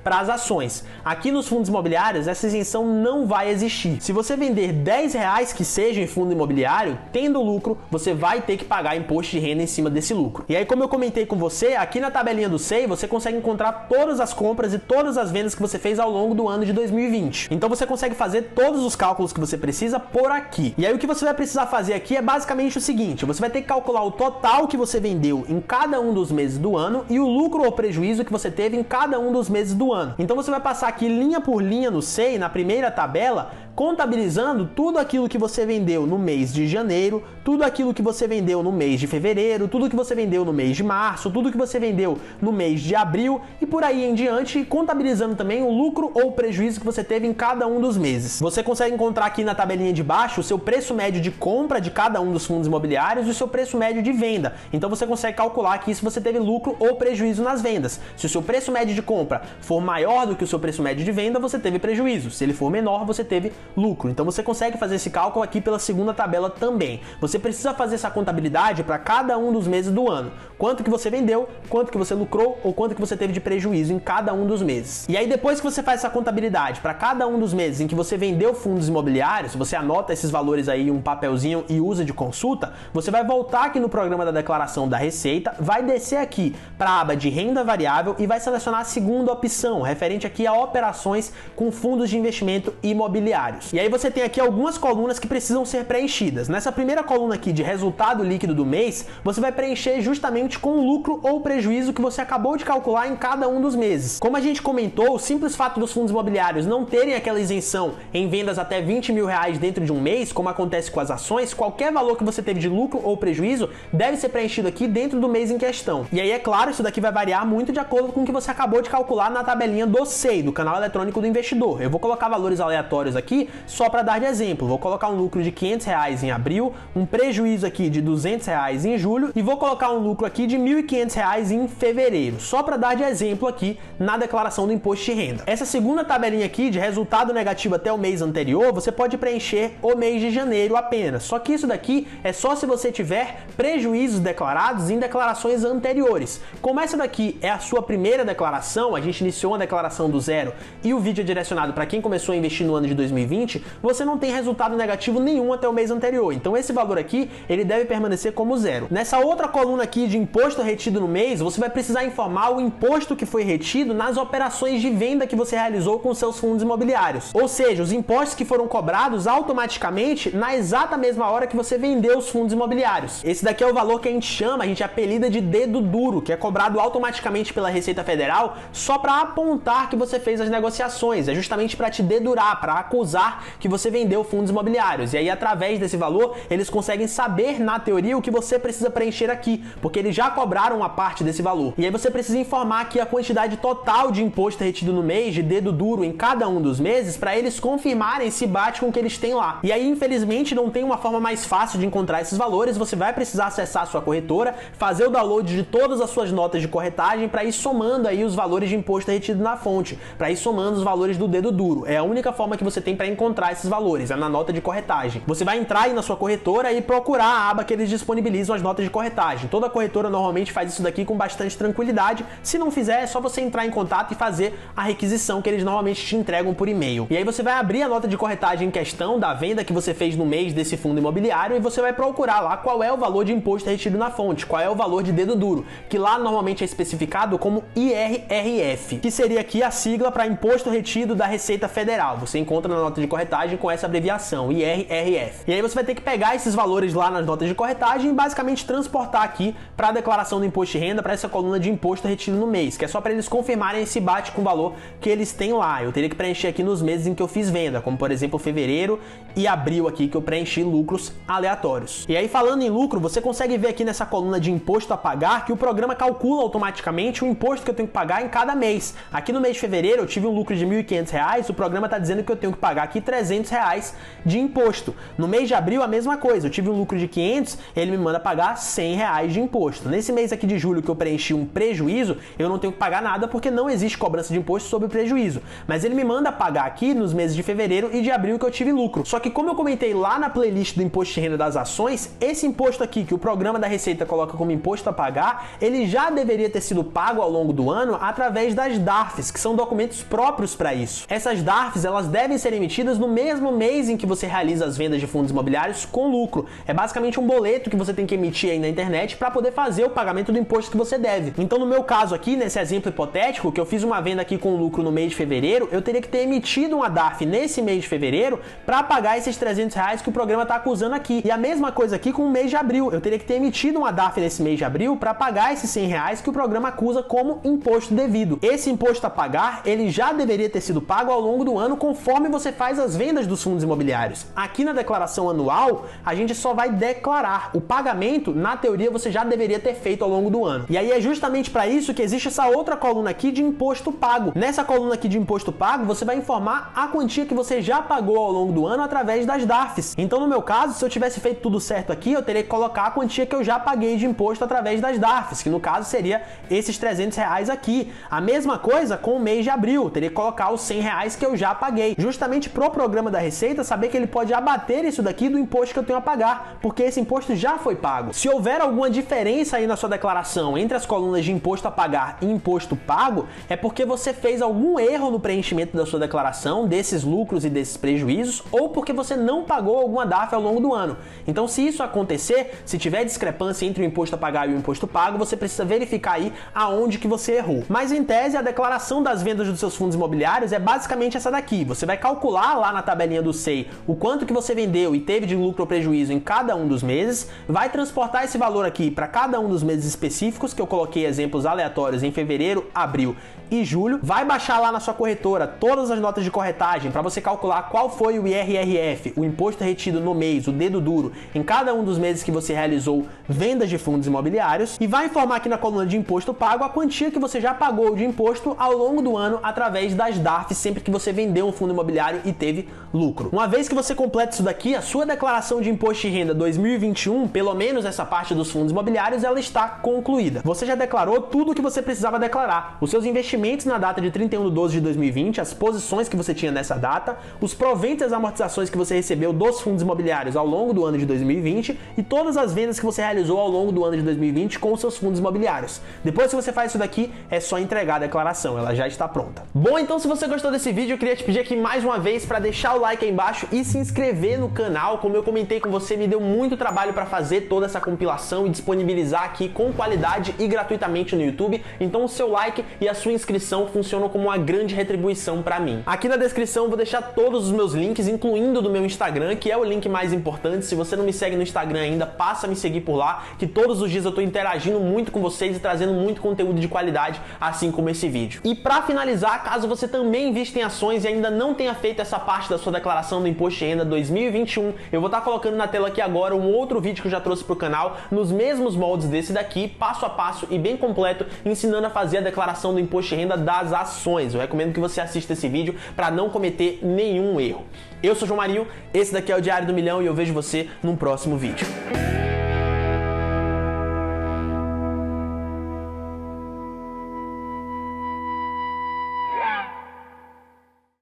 [SPEAKER 1] para as ações. Aqui nos fundos imobiliários, essa isenção não vai existir. Se você vender R$10 que seja em fundo imobiliário, tendo lucro, você vai ter que pagar imposto de renda em cima desse lucro. E aí, como eu comentei com você, aqui na tabelinha do SEI, você consegue encontrar todas as compras e todas as vendas que você fez ao longo do ano de 2020. Então você consegue fazer todos os cálculos que você precisa por aqui. E aí o que você vai precisar fazer aqui é basicamente o seguinte: você vai ter que calcular o total que você vendeu em cada um dos meses do ano e o lucro ou prejuízo que você teve em cada um dos meses do ano. Então você vai passar aqui linha por linha no SEI, na primeira tabela, contabilizando tudo aquilo que você vendeu no mês de janeiro, tudo aquilo que você vendeu no mês de fevereiro, tudo que você vendeu no mês de março, tudo que você vendeu no mês de abril e por aí em diante, contabilizando também o lucro ou prejuízo que você teve em cada um dos meses. Você consegue encontrar aqui na tabelinha de baixo o seu preço médio de compra de cada um dos fundos imobiliários e o seu preço médio de venda. Então você consegue calcular aqui se você teve lucro ou prejuízo nas vendas. Se o seu preço médio de compra for maior do que o seu preço médio de venda, você teve prejuízo. Se ele for menor, você teve lucro. Então você consegue fazer esse cálculo aqui pela segunda tabela também. Você precisa fazer essa contabilidade para cada um dos meses do ano. Quanto que você vendeu, quanto que você lucrou ou quanto que você teve de prejuízo em cada um dos meses. E aí depois que você faz essa contabilidade para cada um dos meses em que você vendeu fundos imobiliários, você anota esses valores aí em um papelzinho e usa de consulta, você vai voltar aqui no programa da declaração da Receita, vai descer aqui para a aba de renda variável e vai selecionar a segunda opção, referente aqui a operações com fundos de investimento imobiliários. E aí você tem aqui algumas colunas que precisam ser preenchidas. Nessa primeira coluna aqui de resultado líquido do mês, você vai preencher justamente com o lucro ou prejuízo que você acabou de calcular em cada um dos meses. Como a gente comentou, o simples fato dos fundos imobiliários não terem aquela isenção em vendas até R$20 mil dentro de um mês, como acontece com as ações, qualquer valor que você teve de lucro ou prejuízo deve ser preenchido aqui dentro do mês em questão. E aí, é claro, isso daqui vai variar muito de acordo com o que você acabou de calcular na tabelinha do SEI, do Canal Eletrônico do Investidor. Eu vou colocar valores aleatórios aqui só para dar de exemplo. Vou colocar um lucro de R$500 em abril, um prejuízo aqui de R$200 em julho e vou colocar um lucro aqui de R$1.500 em fevereiro, só para dar de exemplo aqui na declaração do imposto de renda. Essa segunda tabelinha aqui de resultado negativo até o mês anterior, você pode preencher o mês de janeiro apenas. Só que isso daqui é só se você tiver prejuízos declarados em declarações anteriores. Como essa daqui é a sua primeira declaração, a gente iniciou uma declaração do zero e o vídeo é direcionado para quem começou a investir no ano de 2020, você não tem resultado negativo nenhum até o mês anterior. Então esse valor aqui, ele deve permanecer como zero. Nessa outra coluna aqui de imposto retido no mês, você vai precisar informar o imposto que foi retido nas operações de venda que você realizou com seus fundos imobiliários. Ou seja, os impostos que foram cobrados automaticamente na exata mesma hora que você vendeu os fundos imobiliários. Esse daqui é o valor que a gente apelida de dedo duro, que é cobrado automaticamente pela Receita Federal só para apontar que você fez as negociações. É justamente para te dedurar, para acusar que você vendeu fundos imobiliários. E aí, através desse valor, eles conseguem saber, na teoria, o que você precisa preencher aqui, porque eles já cobraram uma parte desse valor. E aí você precisa informar aqui a quantidade total de imposto retido no mês, de dedo duro em cada um dos meses, para eles confirmarem se bate com o que eles têm lá. E aí, infelizmente, não tem uma forma mais fácil de encontrar esses valores. Você vai precisar acessar a sua corretora, fazer o download de todas as suas notas de corretagem para ir somando aí os valores de imposto retido na fonte, para ir somando os valores do dedo duro. É a única forma que você tem para encontrar esses valores, é na nota de corretagem. Você vai entrar aí na sua corretora e procurar a aba que eles disponibilizam as notas de corretagem. Toda corretora normalmente faz isso daqui com bastante tranquilidade. Se não fizer, é só você entrar em contato e fazer a requisição que eles normalmente te entregam por e-mail. E aí você vai abrir a nota de corretagem em questão da venda que você fez no mês desse fundo imobiliário e você vai procurar lá qual é o valor de imposto retido na fonte, qual é o valor de dedo duro, que lá normalmente é especificado como IRRF, que seria aqui a sigla para Imposto Retido da Receita Federal. Você encontra na nota de corretagem com essa abreviação, IRRF. E aí você vai ter que pegar esses valores lá nas notas de corretagem e basicamente transportar aqui para a declaração do imposto de renda, para essa coluna de imposto retido no mês, que é só para eles confirmarem se bate com o valor que eles têm lá. Eu teria que preencher aqui nos meses em que eu fiz venda, como por exemplo fevereiro e abril aqui, que eu preenchi lucros aleatórios. E aí, falando em lucro, você consegue ver aqui nessa coluna de imposto a pagar que o programa calcula automaticamente o imposto que eu tenho que pagar em cada mês. Aqui no mês de fevereiro eu tive um lucro de R$1.500, o programa está dizendo que eu tenho que pagar aqui R$300 de imposto. No mês de abril, a mesma coisa. Eu tive um lucro de 500, ele me manda pagar R$100 de imposto. Nesse mês aqui de julho que eu preenchi um prejuízo, eu não tenho que pagar nada porque não existe cobrança de imposto sobre prejuízo. Mas ele me manda pagar aqui nos meses de fevereiro e de abril que eu tive lucro. Só que como eu comentei lá na playlist do imposto de renda das ações, esse imposto aqui que o programa da Receita coloca como imposto a pagar, ele já deveria ter sido pago ao longo do ano através das DARFs, que são documentos próprios para isso. Essas DARFs, elas devem ser emitidas no mesmo mês em que você realiza as vendas de fundos imobiliários com lucro. É basicamente um boleto que você tem que emitir aí na internet para poder fazer o pagamento do imposto que você deve. Então, no meu caso aqui, nesse exemplo hipotético, que eu fiz uma venda aqui com lucro no mês de fevereiro, eu teria que ter emitido uma DARF nesse mês de fevereiro para pagar esses R$300 que o programa está acusando aqui. E a mesma coisa aqui com o mês de abril. Eu teria que ter emitido uma DARF nesse mês de abril para pagar esses R$100 que o programa acusa como imposto devido. Esse imposto a pagar, ele já deveria ter sido pago ao longo do ano conforme você faz as vendas dos fundos imobiliários. Aqui na declaração anual, a gente só vai declarar. O pagamento, na teoria, você já deveria ter feito ao longo do ano. E aí é justamente para isso que existe essa outra coluna aqui de imposto pago. Nessa coluna aqui de imposto pago, você vai informar a quantia que você já pagou ao longo do ano através das DARFs. Então, no meu caso, se eu tivesse feito tudo certo aqui, eu teria que colocar a quantia que eu já paguei de imposto através das DARFs, que no caso seria esses R$300 aqui. A mesma coisa com o mês de abril, eu teria que colocar os R$100 que eu já paguei. Justamente pro programa da Receita saber que ele pode abater isso daqui do imposto que eu tenho a pagar, porque esse imposto já foi pago. Se houver alguma diferença aí na sua declaração entre as colunas de imposto a pagar e imposto pago, é porque você fez algum erro no preenchimento da sua declaração, desses lucros e desses prejuízos, ou porque você não pagou alguma DARF ao longo do ano. Então, se isso acontecer, se tiver discrepância entre o imposto a pagar e o imposto pago, você precisa verificar aí aonde que você errou. Mas, em tese, a declaração das vendas dos seus fundos imobiliários é basicamente essa daqui. Você vai calcular lá na tabelinha do SEI o quanto que você vendeu e teve de lucro ou prejuízo em cada um dos meses, vai transportar esse valor aqui para cada um dos meses específicos, que eu coloquei exemplos aleatórios em fevereiro, abril e julho, vai baixar lá na sua corretora todas as notas de corretagem para você calcular qual foi o IRRF, o imposto retido no mês, o dedo duro, em cada um dos meses que você realizou vendas de fundos imobiliários, e vai informar aqui na coluna de imposto pago a quantia que você já pagou de imposto ao longo do ano através das DARFs sempre que você vendeu um fundo imobiliário e teve lucro. Uma vez que você completa isso daqui, a sua declaração de imposto de renda 2021, pelo menos essa parte dos fundos imobiliários, ela está concluída. Você já declarou tudo o que você precisava declarar. Os seus investimentos na data de 31/12/2020, as posições que você tinha nessa data, os proventos e as amortizações que você recebeu dos fundos imobiliários ao longo do ano de 2020 e todas as vendas que você realizou ao longo do ano de 2020 com os seus fundos imobiliários. Depois que você faz isso daqui, é só entregar a declaração, ela já está pronta. Bom, então se você gostou desse vídeo, eu queria te pedir aqui mais uma vez para deixar o like aí embaixo e se inscrever no canal. Como eu comentei com você, me deu muito trabalho para fazer toda essa compilação e disponibilizar aqui com qualidade e gratuitamente no YouTube, então o seu like e a sua inscrição funcionam como uma grande retribuição para mim. Aqui na descrição eu vou deixar todos os meus links, incluindo do meu Instagram, que é o link mais importante. Se você não me segue no Instagram ainda, passa a me seguir por lá, que todos os dias eu tô interagindo muito com vocês e trazendo muito conteúdo de qualidade, assim como esse vídeo. E para finalizar, caso você também invista em ações e ainda não tenha feito essa parte da sua declaração do Imposto de Renda 2021, eu vou estar colocando na tela aqui agora um outro vídeo que eu já trouxe pro canal, nos mesmos moldes desse daqui, passo a passo e bem completo, ensinando a fazer a declaração do Imposto de Renda das ações. Eu recomendo que você assista esse vídeo para não cometer nenhum erro. Eu sou João Marinho, esse daqui é o Diário do Milhão e eu vejo você num próximo vídeo.